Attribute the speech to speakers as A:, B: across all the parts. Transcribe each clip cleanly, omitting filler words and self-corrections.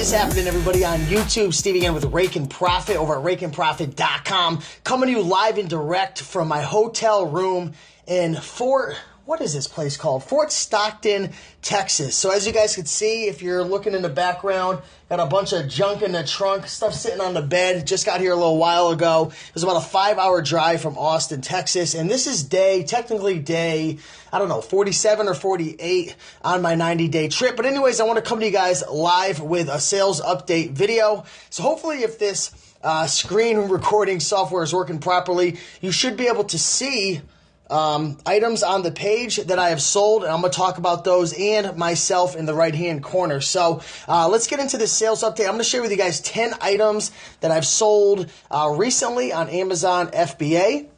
A: is happening, everybody, on YouTube? Steve again with Rake and Profit over at rakeandprofit.com, coming to you live and direct from my hotel room in what is this place called? Fort Stockton, Texas. So as you guys can see, if you're looking in the background, got a bunch of junk in the trunk, stuff sitting on the bed. Just got here a little while ago. It was about a 5-hour drive from Austin, Texas. And this is technically day, I don't know, 47 or 48 on my 90-day trip. But anyways, I want to come to you guys live with a sales update video. So hopefully if this screen recording software is working properly, you should be able to see items on the page that I have sold, and I'm going to talk about those and myself in the right-hand corner. So let's get into this sales update. I'm going to share with you guys 10 items that I've sold recently on Amazon FBA.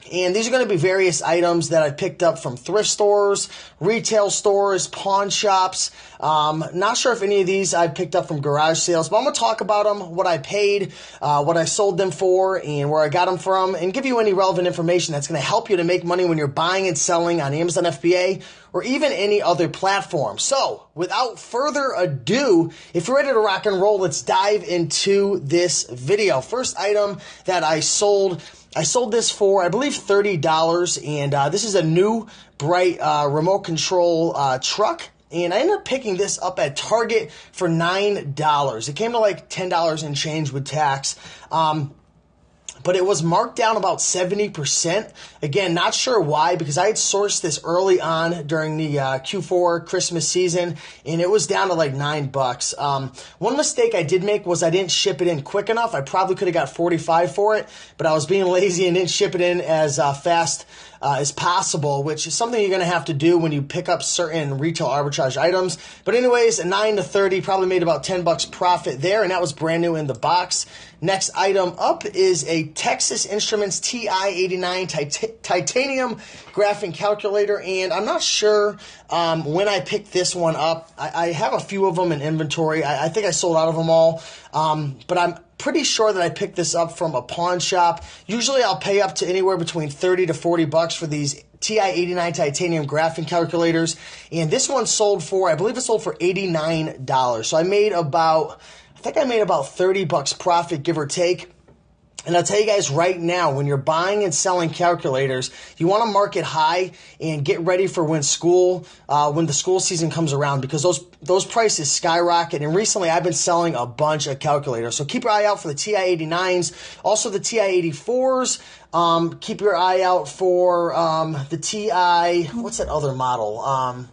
A: And these are going to be various items that I picked up from thrift stores, retail stores, pawn shops. Not sure if any of these I picked up from garage sales, but I'm going to talk about them, what I paid, what I sold them for, and where I got them from, and give you any relevant information that's going to help you to make money when you're buying and selling on Amazon FBA or even any other platform. So without further ado, if you're ready to rock and roll, let's dive into this video. First item that I sold this for, I believe, $30, and this is a new bright remote control truck. And I ended up picking this up at Target for $9. It came to like $10 and change with tax. But it was marked down about 70%. Again, not sure why, because I had sourced this early on during the Q4 Christmas season, and it was down to like $9. One mistake I did make was I didn't ship it in quick enough. I probably could have got $45 for it, but I was being lazy and didn't ship it in as fast as possible, which is something you're going to have to do when you pick up certain retail arbitrage items. But anyways, 9 to 30, probably made about $10 profit there, and that was brand new in the box. Next item up is a Texas Instruments TI-89 titanium graphing calculator, and I'm not sure when I picked this one up. I have a few of them in inventory. I think I sold out of them all, but I'm pretty sure that I picked this up from a pawn shop. Usually I'll pay up to anywhere between $30 to $40 for these TI-89 titanium graphing calculators, and this one sold for, I believe it sold for $89. So I made about $30 profit, give or take. And I'll tell you guys right now, when you're buying and selling calculators, you want to market high and get ready for when the school season comes around, because those prices skyrocket. And recently I've been selling a bunch of calculators. So keep your eye out for the TI-89s, also the TI-84s. Keep your eye out for the TI, what's that other model?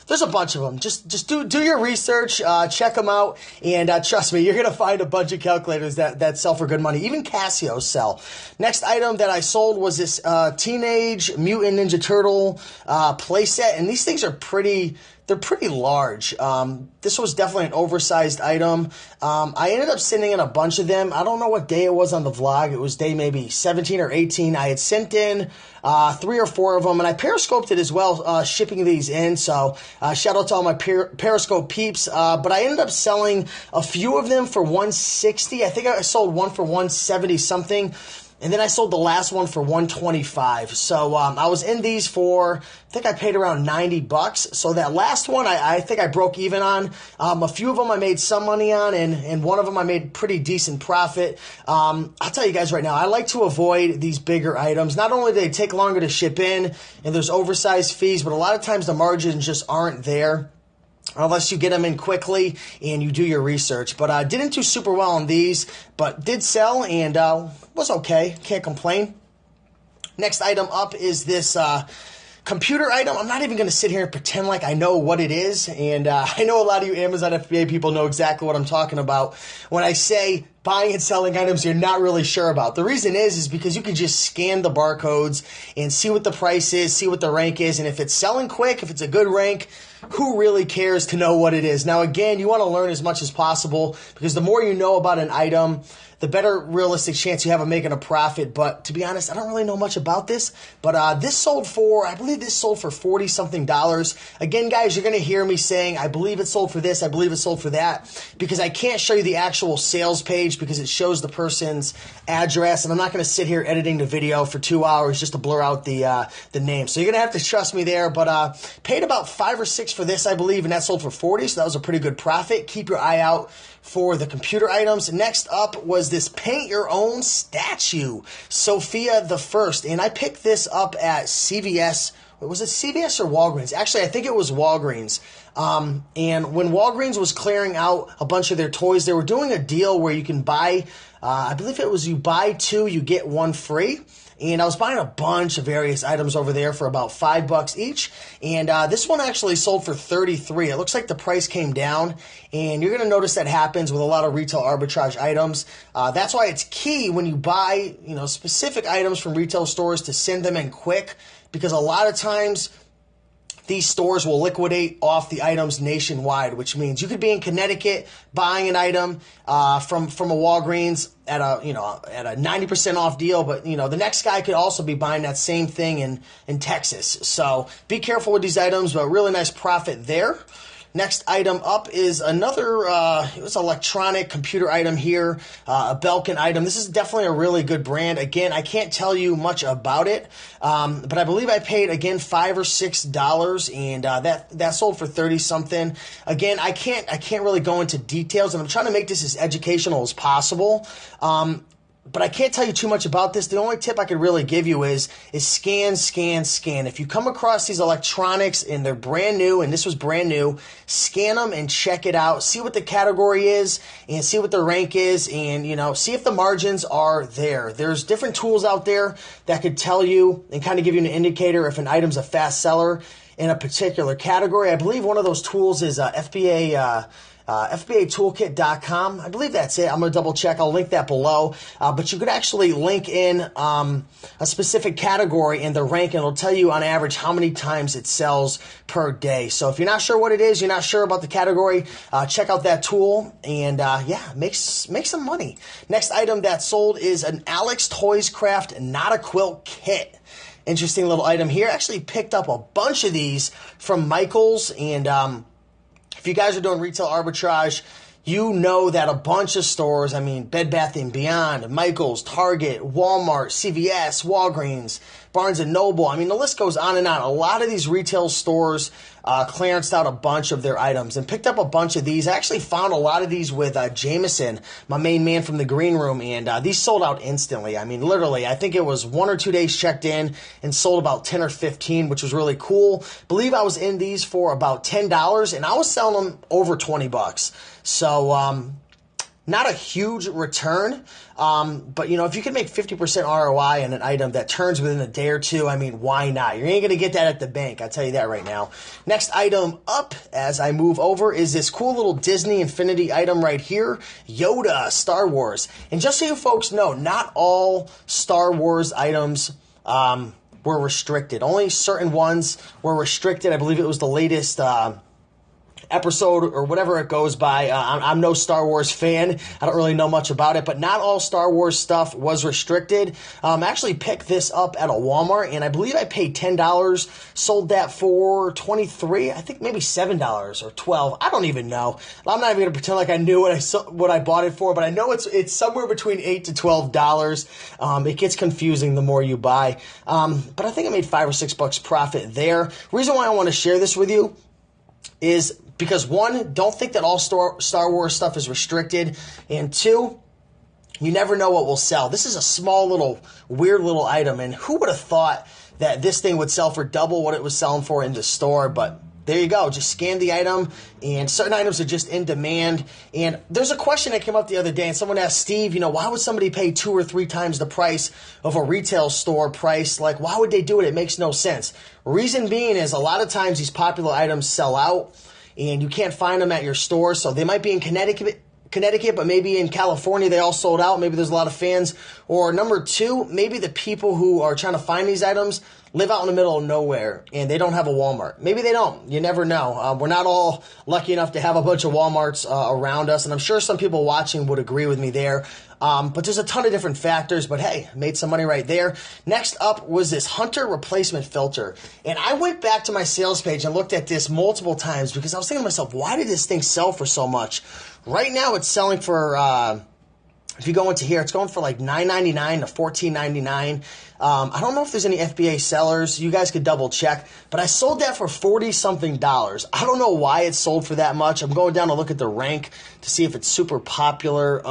A: There's a bunch of them. Just do your research, check them out, and trust me, you're going to find a bunch of calculators that sell for good money. Even Casios sell. Next item that I sold was this Teenage Mutant Ninja Turtle playset, and these things are pretty large. This was definitely an oversized item. I ended up sending in a bunch of them. I don't know what day it was on the vlog. It was day maybe 17 or 18. I had sent in 3 or 4 of them, and I periscoped it as well, shipping these in. So shout out to all my Periscope peeps. But I ended up selling a few of them for $160. I think I sold one for $170 something. And then I sold the last one for $125. So I was in these for, I think I paid around $90. So that last one, I think I broke even on. A few of them I made some money on, and one of them I made pretty decent profit. I'll tell you guys right now, I like to avoid these bigger items. Not only do they take longer to ship in, and there's oversized fees, but a lot of times the margins just aren't there unless you get them in quickly and you do your research. But I didn't do super well on these, but did sell and was okay. Can't complain. Next item up is this computer item. I'm not even going to sit here and pretend like I know what it is. And I know a lot of you Amazon FBA people know exactly what I'm talking about when I say buying and selling items you're not really sure about. The reason is because you can just scan the barcodes and see what the price is, see what the rank is, and if it's selling quick, if it's a good rank, who really cares to know what it is? Now, again, you want to learn as much as possible, because the more you know about an item, the better realistic chance you have of making a profit. But to be honest, I don't really know much about this. But this sold for, I believe this sold for $40-something. Again, guys, you're going to hear me saying, I believe it sold for this, I believe it sold for that, because I can't show you the actual sales page page because it shows the person's address, and I'm not going to sit here editing the video for 2 hours just to blur out the name. So you're going to have to trust me there, but paid about $5 or $6 for this, I believe, and that sold for $40, so that was a pretty good profit. Keep your eye out for the computer items. Next up was this paint your own statue, Sophia the First, and I picked this up at CVS. Was it CVS or Walgreens? Actually, I think it was Walgreens. And when Walgreens was clearing out a bunch of their toys, they were doing a deal where you can buy, I believe it was you buy 2, you get 1 free. And I was buying a bunch of various items over there for about $5 each. And this one actually sold for $33. It looks like the price came down. And you're going to notice that happens with a lot of retail arbitrage items. That's why it's key when you buy, specific items from retail stores to send them in quick. Because a lot of times these stores will liquidate off the items nationwide, which means you could be in Connecticut buying an item from a Walgreens at a 90% off deal, but the next guy could also be buying that same thing in Texas. So be careful with these items, but really nice profit there. Next item up is another, it was an electronic computer item here, a Belkin item. This is definitely a really good brand. Again, I can't tell you much about it, but I believe I paid, again, $5 or $6, and that sold for 30 something. Again, I can't really go into details, and I'm trying to make this as educational as possible. But I can't tell you too much about this. The only tip I could really give you is scan, scan, scan. If you come across these electronics and they're brand new, and this was brand new, scan them and check it out. See what the category is and see what the rank is, and see if the margins are there. There's different tools out there that could tell you and kind of give you an indicator if an item's a fast seller in a particular category. I believe one of those tools is FBA. FBAtoolkit.com. I believe that's it. I'm going to double check. I'll link that below. But you could actually link in a specific category and the rank, and it'll tell you on average how many times it sells per day. So if you're not sure what it is, you're not sure about the category, check out that tool and make some money. Next item that sold is an Alex Toys Craft Not a Quilt Kit. Interesting little item here. I actually picked up a bunch of these from Michael's, and if you guys are doing retail arbitrage, you know that a bunch of stores, Bed Bath & Beyond, Michael's, Target, Walmart, CVS, Walgreens, Barnes & Noble, the list goes on and on. A lot of these retail stores clearanced out a bunch of their items and picked up a bunch of these. I actually found a lot of these with Jameson, my main man from the green room, and these sold out instantly. Literally, I think it was 1 or 2 days checked in and sold about 10 or 15, which was really cool. Believe I was in these for about $10, and I was selling them over $20. So, not a huge return, but if you can make 50% ROI on an item that turns within a day or two, why not? You ain't going to get that at the bank, I'll tell you that right now. Next item up, as I move over, is this cool little Disney Infinity item right here, Yoda, Star Wars. And just so you folks know, not all Star Wars items were restricted. Only certain ones were restricted. I believe it was the latest episode or whatever it goes by. I'm no Star Wars fan. I don't really know much about it, but not all Star Wars stuff was restricted. I actually picked this up at a Walmart, and I believe I paid $10, sold that for $23, I think maybe $7 or $12. I don't even know. I'm not even going to pretend like I knew what I bought it for, but I know it's somewhere between $8 to $12. It gets confusing the more you buy. But I think I made $5 or $6 profit there. Reason why I want to share this with you is because, one, don't think that all Star Wars stuff is restricted, and two, you never know what will sell. This is a small little, weird little item, and who would have thought that this thing would sell for double what it was selling for in the store? But there you go. Just scan the item, and certain items are just in demand. And there's a question that came up the other day, and someone asked, Steve, why would somebody pay 2 or 3 times the price of a retail store price? Like, why would they do it? It makes no sense. Reason being is a lot of times these popular items sell out, and you can't find them at your store. So they might be in Connecticut, but maybe in California they all sold out. Maybe there's a lot of fans. Or number 2, maybe the people who are trying to find these items live out in the middle of nowhere and they don't have a Walmart. Maybe they don't. You never know. We're not all lucky enough to have a bunch of Walmarts around us, and I'm sure some people watching would agree with me there. But there's a ton of different factors, but hey, made some money right there. Next up was this Hunter replacement filter. And I went back to my sales page and looked at this multiple times because I was thinking to myself, why did this thing sell for so much? Right now it's selling for If you go into here, it's going for like $9.99 to $14.99. I don't know if there's any FBA sellers. You guys could double check. But I sold that for $40-something. I don't know why it sold for that much. I'm going down to look at the rank to see if it's super popular.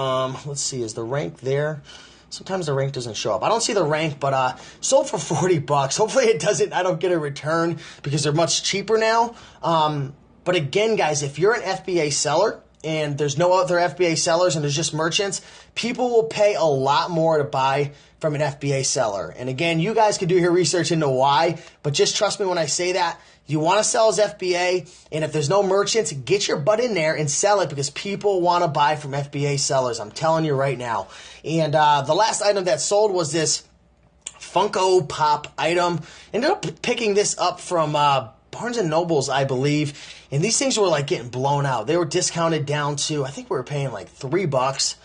A: Let's see, is the rank there? Sometimes the rank doesn't show up. I don't see the rank, but sold for $40. Hopefully it doesn't. I don't get a return because they're much cheaper now. But again, guys, if you're an FBA seller, and there's no other FBA sellers and there's just merchants, people will pay a lot more to buy from an FBA seller. And again, you guys could do your research into why, but just trust me when I say that. You want to sell as FBA, and if there's no merchants, get your butt in there and sell it because people want to buy from FBA sellers. I'm telling you right now. And the last item that sold was this Funko Pop item. Ended up picking this up from Barnes & Noble's, I believe, and these things were like getting blown out. They were discounted down to, I think we were paying like $3, $3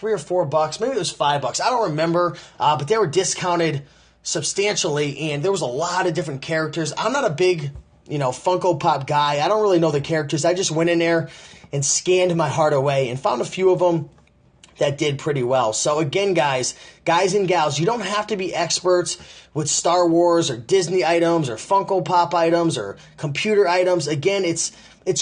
A: or $4, maybe it was $5. I don't remember, but they were discounted substantially, and there was a lot of different characters. I'm not a big, Funko Pop guy. I don't really know the characters. I just went in there and scanned my heart away and found a few of them that did pretty well. So again, guys and gals, you don't have to be experts with Star Wars or Disney items or Funko Pop items or computer items. Again, it's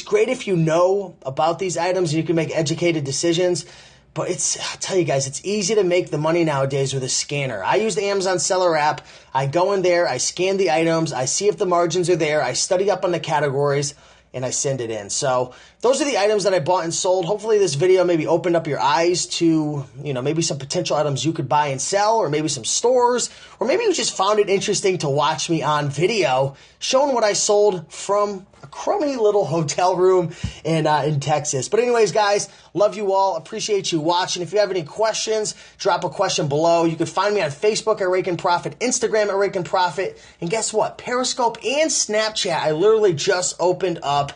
A: great if you know about these items and you can make educated decisions. But I'll tell you guys, it's easy to make the money nowadays with a scanner. I use the Amazon Seller app. I go in there, I scan the items, I see if the margins are there, I study up on the categories, and I send it in. So those are the items that I bought and sold. Hopefully this video maybe opened up your eyes to, maybe some potential items you could buy and sell, or maybe some stores, or maybe you just found it interesting to watch me on video showing what I sold from a crummy little hotel room in Texas. But anyways, guys, love you all. Appreciate you watching. If you have any questions, drop a question below. You can find me on Facebook at Rake and Profit, Instagram at Rake and Profit, and guess what? Periscope and Snapchat. I literally just opened up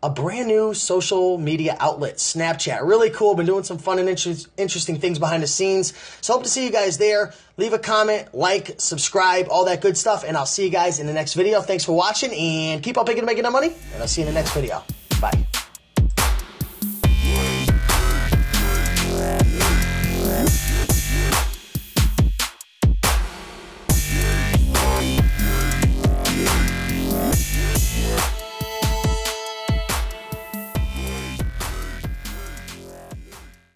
A: a brand new social media outlet, Snapchat. Really cool. Been doing some fun and interesting things behind the scenes. So hope to see you guys there. Leave a comment, like, subscribe, all that good stuff. And I'll see you guys in the next video. Thanks for watching and keep on making that money. And I'll see you in the next video. Bye.